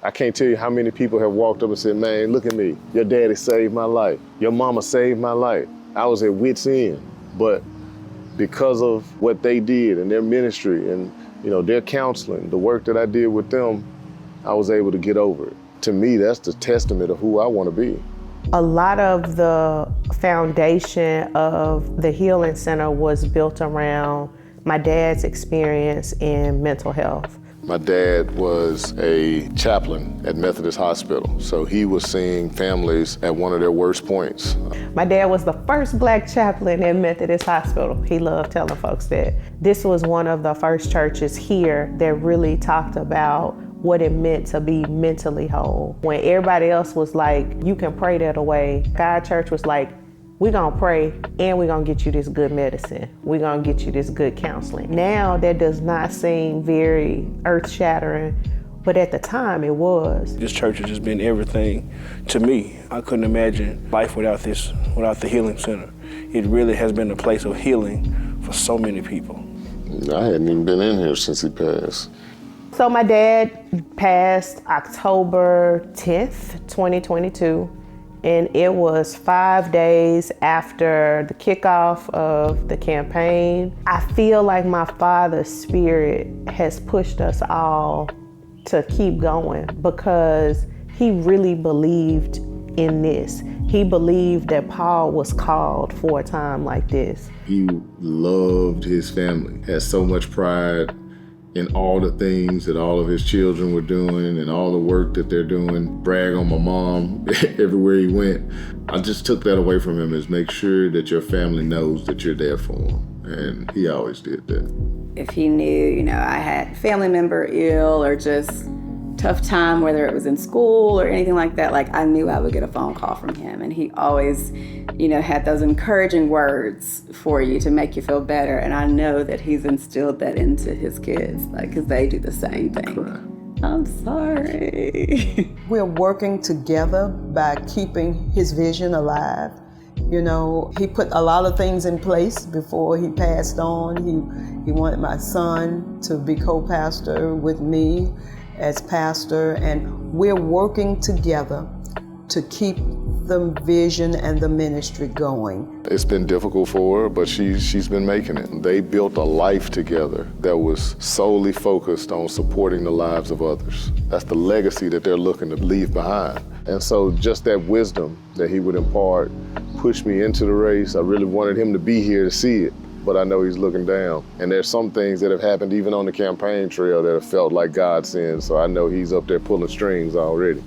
I can't tell you how many people have walked up and said, man, look at me. Your daddy saved my life. Your mama saved my life. I was at wit's end. But because of what they did and their ministry and their counseling, the work that I did with them, I was able to get over it. To me, that's the testament of who I want to be. A lot of the foundation of the Healing Center was built around my dad's experience in mental health. My dad was a chaplain at Methodist Hospital, so he was seeing families at one of their worst points. My dad was the first Black chaplain at Methodist Hospital. He loved telling folks that. This was one of the first churches here that really talked about what it meant to be mentally whole. When everybody else was like, you can pray that away, our church was like, we're gonna pray and we're gonna get you this good medicine. We're gonna get you this good counseling. Now that does not seem very earth-shattering, but at the time it was. This church has just been everything to me. I couldn't imagine life without the Healing Center. It really has been a place of healing for so many people. I hadn't even been in here since he passed. So my dad passed October 10th, 2022, and it was 5 days after the kickoff of the campaign. I feel like my father's spirit has pushed us all to keep going because he really believed in this. He believed that Paul was called for a time like this. He loved his family, had so much pride in all the things that all of his children were doing and all the work that they're doing. Brag on my mom everywhere he went. I just took that away from him, is make sure that your family knows that you're there for them. And he always did that. If he knew, I had a family member ill or just tough time, whether it was in school or anything like that, I knew I would get a phone call from him. And he always, had those encouraging words for you to make you feel better. And I know that he's instilled that into his kids, because they do the same thing. I'm sorry. We're working together by keeping his vision alive. He put a lot of things in place before he passed on. He wanted my son to be co-pastor with me as pastor, and we're working together to keep the vision and the ministry going. It's been difficult for her, but she's been making it. They built a life together that was solely focused on supporting the lives of others. That's the legacy that they're looking to leave behind. And so just that wisdom that he would impart pushed me into the race. I really wanted him to be here to see it, but I know he's looking down. And there's some things that have happened even on the campaign trail that have felt like God sent, so I know he's up there pulling strings already.